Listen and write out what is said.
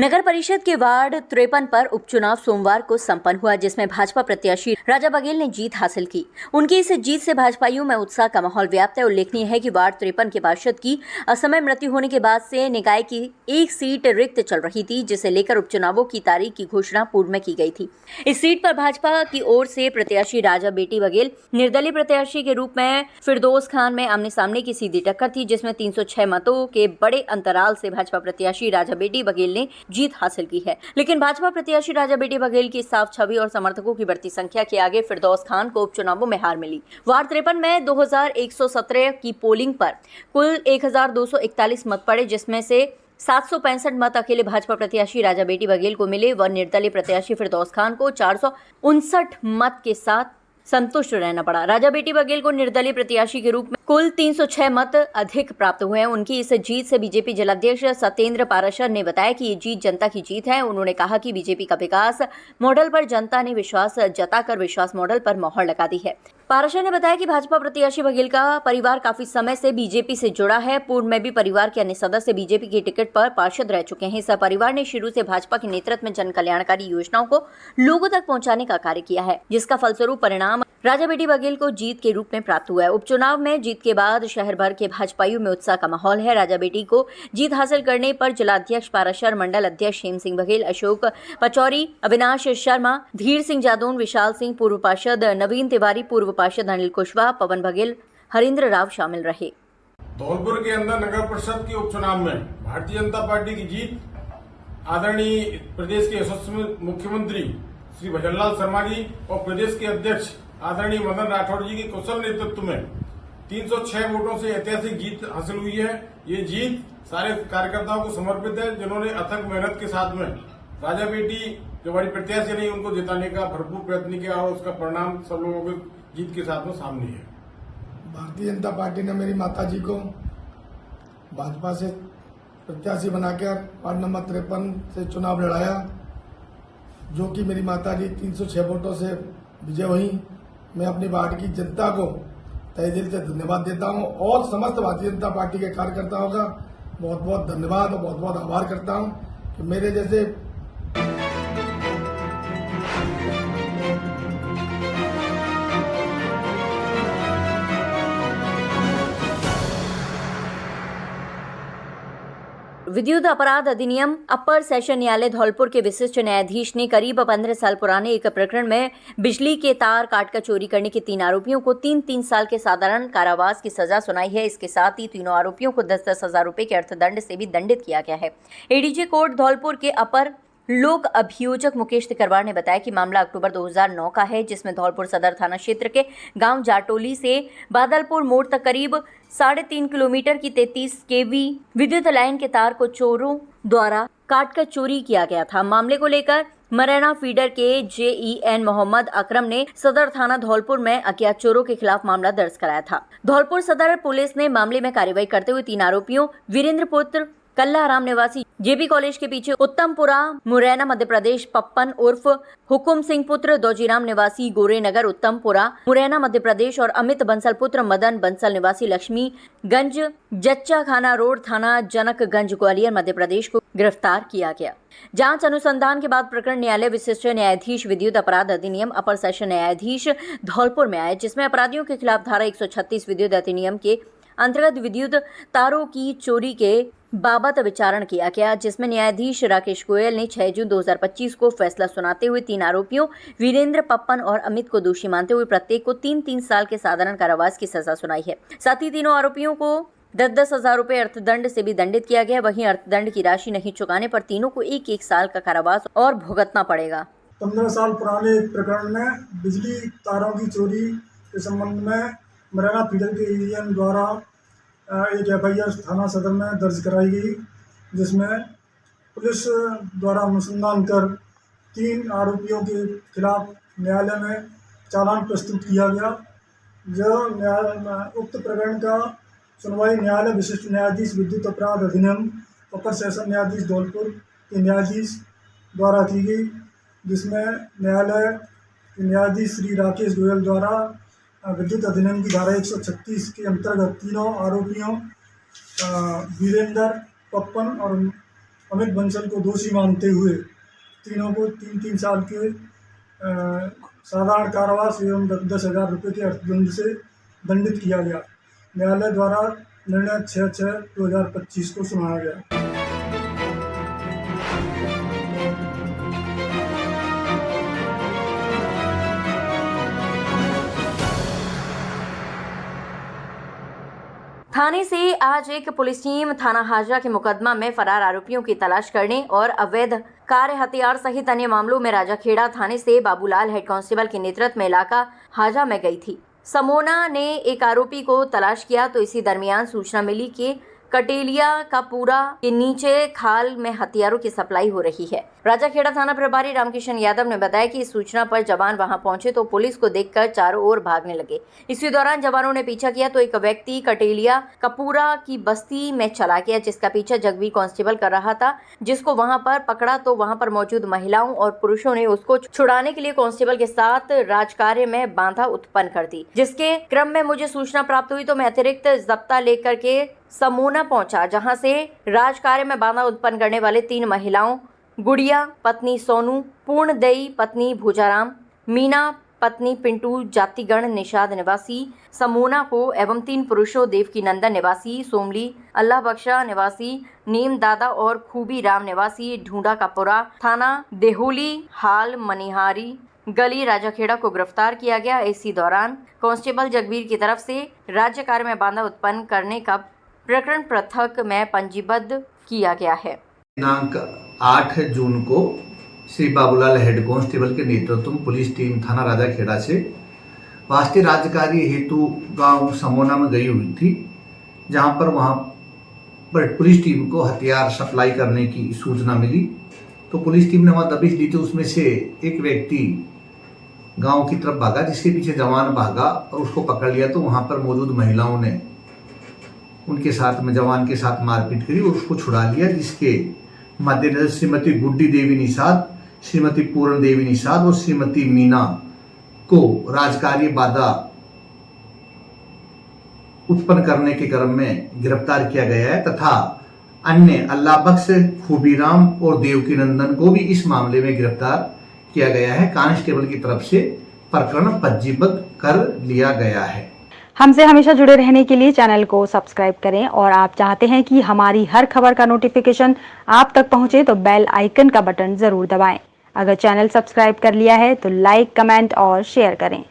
नगर परिषद के वार्ड 53 पर उपचुनाव सोमवार को संपन्न हुआ, जिसमें भाजपा प्रत्याशी राजा बघेल ने जीत हासिल की। उनकी इस जीत से भाजपाइयों में उत्साह का माहौल व्याप्त है। उल्लेखनीय है कि वार्ड 53 के पार्षद की असमय मृत्यु होने के बाद से निकाय की एक सीट रिक्त चल रही थी, जिसे लेकर उपचुनावों की तारीख की घोषणा पूर्व में की गई थी। इस सीट पर भाजपा की ओर से प्रत्याशी राजा बेटी बघेल, निर्दलीय प्रत्याशी के रूप में फिरदौस खान में आमने सामने की सीधी टक्कर थी, जिसमें 306 मतों के बड़े अंतराल से भाजपा प्रत्याशी राजा बेटी बघेल ने जीत हासिल की है। लेकिन भाजपा प्रत्याशी राजा बेटी बघेल की साफ छवि और समर्थकों की बढ़ती संख्या के आगे फिरदौस खान को उपचुनावों में हार मिली। वार्ड 53 में 2117 की पोलिंग पर कुल 1241 मत पड़े, जिसमें से 765 मत अकेले भाजपा प्रत्याशी राजा बेटी बघेल को मिले व निर्दलीय प्रत्याशी फिरदौस खान को 459 मत के साथ संतुष्ट रहना पड़ा। राजा बेटी बघेल को निर्दलीय प्रत्याशी के रूप में कुल 306 मत अधिक प्राप्त हुए हैं। उनकी इस जीत से बीजेपी जिलाध्यक्ष सत्येंद्र पाराशर ने बताया कि ये जीत जनता की जीत है। उन्होंने कहा कि बीजेपी का विकास मॉडल पर जनता ने विश्वास जताकर विश्वास मॉडल पर मोहर लगा दी है। पाराशर ने बताया कि भाजपा प्रत्याशी बघेल का परिवार काफी समय से बीजेपी से जुड़ा है। पूर्व में भी परिवार के अन्य सदस्य बीजेपी के टिकट पर पार्षद रह चुके हैं। इस परिवार ने शुरू से भाजपा के नेतृत्व में जन कल्याणकारी योजनाओं को लोगों तक पहुंचाने का कार्य किया है, जिसका फलस्वरूप परिणाम राजा बेटी बघेल को जीत के रूप में प्राप्त हुआ है। उपचुनाव में जीत के बाद शहर भर के भाजपाइयों में उत्साह का माहौल है। राजा बेटी को जीत हासिल करने पर जिलाध्यक्ष पाराशर, मंडल अध्यक्ष हेम सिंह बघेल, अशोक पचौरी, अविनाश शर्मा, धीर सिंह जादौन, विशाल सिंह, पूर्व पार्षद नवीन तिवारी, पूर्व पार्षद अनिल कुशवाहा, पवन बघेल, हरिंद्र राव शामिल रहे। धौलपुर के अंदर नगर परिषद के उपचुनाव में भारतीय जनता पार्टी की जीत आदरणीय प्रदेश के यशस्वी मुख्यमंत्री श्री भजनलाल शर्मा जी और प्रदेश के अध्यक्ष आदरणीय मदन राठौड़ जी के कुशल नेतृत्व में 306 वोटों से ऐतिहासिक जीत हासिल हुई है। ये जीत सारे कार्यकर्ताओं को समर्पित है, जिन्होंने अथक मेहनत के साथ में राजा बेटी जो हमारी प्रत्याशी नहीं, उनको जिताने का भरपूर प्रयत्न किया और उसका परिणाम सब लोगों के जीत के साथ में सामने है। भारतीय जनता पार्टी ने मेरी माता जी को भाजपा से प्रत्याशी बनाकर वार्ड नंबर 53 से चुनाव लड़ाया, जो कि मेरी माता जी 306 वोटों से विजय हुई। मैं अपनी वार्ड की जनता को तहे दिल से धन्यवाद देता हूं और समस्त भारतीय जनता पार्टी के कार्यकर्ताओं का बहुत बहुत धन्यवाद और बहुत बहुत आभार करता हूं कि मेरे जैसे विद्युत अपराध अधिनियम अपर सेशन न्यायालय धौलपुर के विशिष्ट न्यायाधीश ने करीब 15 साल पुराने एक प्रकरण में बिजली के तार काटकर चोरी करने के 3 आरोपियों को 3-3 साल के साधारण कारावास की सजा सुनाई है। इसके साथ ही तीनों आरोपियों को 10-10 हजार रुपए के अर्थदंड से भी दंडित किया गया है। एडीजे कोर्ट धौलपुर के अपर लोक अभियोजक मुकेश तिकरवार ने बताया कि मामला अक्टूबर 2009 का है, जिसमें धौलपुर सदर थाना क्षेत्र के गांव जाटोली से बादलपुर मोड़ तक करीब 3.5 किलोमीटर की 33 केवी विद्युत लाइन के तार को चोरों द्वारा काटकर चोरी किया गया था। मामले को लेकर मरैना फीडर के जेईएन मोहम्मद अकरम ने सदर थाना धौलपुर में अज्ञात चोरों के खिलाफ मामला दर्ज कराया था। धौलपुर सदर पुलिस ने मामले में कार्रवाई करते हुए 3 आरोपियों वीरेंद्र पुत्र कल्लाराम निवासी जेबी कॉलेज के पीछे उत्तमपुरा मुरैना मध्य प्रदेश, पप्पन उर्फ हुकुम सिंह पुत्र दौजीराम निवासी गोरेनगर उत्तमपुरा मुरैना मध्य प्रदेश और अमित बंसल पुत्र मदन बंसल निवासी लक्ष्मी गंज जच्चा खाना रोड थाना जनकगंज ग्वालियर मध्य प्रदेश को गिरफ्तार किया गया। जांच अनुसंधान के बाद प्रकरण न्यायालय विशिष्ट न्यायाधीश विद्युत अपराध अधिनियम अपर सेशन न्यायाधीश धौलपुर में आए, जिसमें अपराधियों के खिलाफ धारा 136 विद्युत अधिनियम के अंतर्गत विद्युत तारों की चोरी के बाबत विचारण किया गया, जिसमें न्यायाधीश राकेश गोयल ने 6 जून 2025 को फैसला सुनाते हुए 3 आरोपियों वीरेंद्र, पप्पन और अमित को दोषी मानते हुए प्रत्येक को 3-3 साल के साधारण कारावास की सजा सुनाई है। साथ ही तीनों आरोपियों को 10-10 हजार रुपए अर्थदंड से भी दंडित किया गया। वहीं अर्थदंड की राशि नहीं चुकाने पर तीनों को 1-1 साल का कारावास और भुगतना पड़ेगा। 15 साल पुराने एक प्रकरण में बिजली तारों की चोरी के संबंध में मरैना फीडर के एडीएम द्वारा एक एफआईआर थाना सदर में दर्ज कराई गई, जिसमें पुलिस द्वारा अनुसंधान कर 3 आरोपियों के खिलाफ न्यायालय में चालान प्रस्तुत किया गया। जो उक्त प्रकरण का सुनवाई न्यायालय विशिष्ट न्यायाधीश विद्युत अपराध अधिनियम अपर सेशन न्यायाधीश धौलपुर के न्यायाधीश द्वारा की गई, जिसमें न्यायालय के न्यायाधीश श्री राकेश गोयल द्वारा विद्युत अधिनियम की धारा 136 के अंतर्गत तीनों आरोपियों वीरेंद्र, पप्पन और अमित बंसल को दोषी मानते हुए तीनों को 3-3 साल के साधारण कारावास एवं 10,000 रुपये के अर्थदंड से दंडित किया गया। न्यायालय द्वारा निर्णय 6/6/2025 को सुनाया गया। थाने से आज एक पुलिस टीम थाना हाजा के मुकदमा में फरार आरोपियों की तलाश करने और अवैध कार्य हथियार सहित अन्य मामलों में राजाखेड़ा थाने से बाबूलाल हेड कांस्टेबल के नेतृत्व में इलाका हाजा में गई थी। समोना ने एक आरोपी को तलाश किया तो इसी दरमियान सूचना मिली कि कटेलिया का पूरा के नीचे खाल में हथियारों की सप्लाई हो रही है। राजाखेड़ा थाना प्रभारी रामकिशन यादव ने बताया कि इस सूचना पर जवान वहां पहुंचे तो पुलिस को देखकर चारों ओर भागने लगे। इसी दौरान जवानों ने पीछा किया तो एक व्यक्ति कटेलिया कपूरा की बस्ती में चला गया, जिसका पीछा जगवीर कांस्टेबल कर रहा था, जिसको वहां पर पकड़ा तो वहां पर मौजूद महिलाओं और पुरुषों ने उसको छुड़ाने के लिए कांस्टेबल के साथ राजकार्य में बाधा उत्पन्न कर दी। जिसके क्रम में मुझे सूचना प्राप्त हुई तो मैं अतिरिक्त जब्ता लेकर के समोना पहुंचा, जहां से राजकार्य में बाधा उत्पन्न करने वाले 3 महिलाओं गुड़िया पत्नी सोनू, पूर्णदयी पत्नी भूजाराम, मीना पत्नी पिंटू जातिगण निषाद निवासी समोना को एवं 3 पुरुषों देवकी नंदन निवासी सोमली, अल्लाह बख्शा निवासी नीम दादा और खूबी राम निवासी ढूंढा कपुरा थाना देहोली हाल मनिहारी गली राजाखेड़ा को गिरफ्तार किया गया। इसी दौरान कांस्टेबल जगवीर की तरफ से राज्य कार्य में बाधा उत्पन्न करने का प्रकरण पृथक में पंजीबद्ध किया गया है। दिनांक 8 जून को श्री बाबूलाल हेड कांस्टेबल के नेतृत्व में पुलिस टीम थाना राजाखेड़ा से वास्ते राज्य कार्य हेतु गांव समोना में गई हुई थी, जहां पर वहां पर पुलिस टीम को हथियार सप्लाई करने की सूचना मिली तो पुलिस टीम ने वहां दबिश दी। तो उसमें से एक व्यक्ति गांव की तरफ भागा, जिसके पीछे जवान भागा और उसको पकड़ लिया। तो वहां पर मौजूद महिलाओं ने उनके साथ में जवान के साथ मारपीट करी और उसको छुड़ा लिया, जिसके मद्देनजर श्रीमती गुड्डी देवी निषाद, श्रीमती पूर्ण देवी निषाद और श्रीमती मीना को राजकार्य बाधा उत्पन्न करने के क्रम में गिरफ्तार किया गया है तथा अन्य अल्लाह बख्श, खूबीराम और देवकी नंदन को भी इस मामले में गिरफ्तार किया गया है। कांस्टेबल की तरफ से प्रकरण पंजीबद्ध कर लिया गया है। हमसे हमेशा जुड़े रहने के लिए चैनल को सब्सक्राइब करें और आप चाहते हैं कि हमारी हर खबर का नोटिफिकेशन आप तक पहुंचे तो बेल आइकन का बटन जरूर दबाएं। अगर चैनल सब्सक्राइब कर लिया है तो लाइक, कमेंट और शेयर करें।